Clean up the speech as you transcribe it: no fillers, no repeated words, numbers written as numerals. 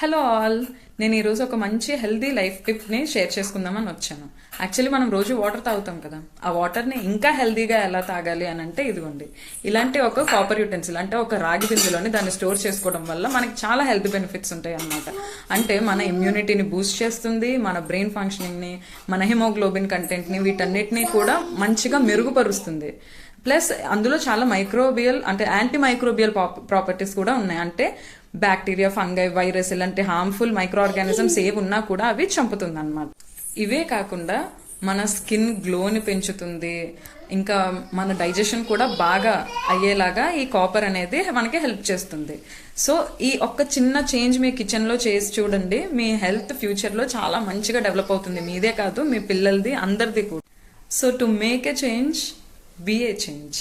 Hello all, నేను ఈరోజు ఒక మంచి హెల్దీ లైఫ్ టిప్ని షేర్ చేసుకుందామని వచ్చాను. యాక్చువల్లీ మనం రోజు వాటర్ తాగుతాం కదా, ఆ వాటర్ని ఇంకా హెల్దీగా ఎలా తాగాలి అని అంటే ఇదిగోండి, ఇలాంటి ఒక కాపర్ యూటెన్సిల్ అంటే ఒక రాగి బిందులోని దాన్ని స్టోర్ చేసుకోవడం వల్ల మనకి చాలా హెల్త్ బెనిఫిట్స్ ఉంటాయి అన్నమాట. అంటే మన ఇమ్యూనిటీని బూస్ట్ చేస్తుంది, మన బ్రెయిన్ ఫంక్షనింగ్ని, మన హిమోగ్లోబిన్ కంటెంట్ని, వీటన్నిటిని కూడా మంచిగా మెరుగుపరుస్తుంది. ప్లస్ అందులో చాలా మైక్రోబియల్ అంటే యాంటీ మైక్రోబియల్ ప్రాపర్టీస్ కూడా ఉన్నాయి. అంటే బ్యాక్టీరియా, ఫంగై, వైరస్ ఇలాంటి హార్మ్ఫుల్ మైక్రో ఆర్గానిజమ్స్ ఏవి ఉన్నా కూడా అవి చంపుతుంది అనమాట. ఇవే కాకుండా మన స్కిన్ గ్లోని పెంచుతుంది, ఇంకా మన డైజెషన్ కూడా బాగా అయ్యేలాగా ఈ కాపర్ అనేది మనకి హెల్ప్ చేస్తుంది. సో ఈ ఒక్క చిన్న చేంజ్ మీ కిచెన్లో చేసి చూడండి, మీ హెల్త్ ఫ్యూచర్లో చాలా మంచిగా డెవలప్ అవుతుంది, మీదే కాదు మీ పిల్లలది అందరిది కూడా. So to make a change, be a change.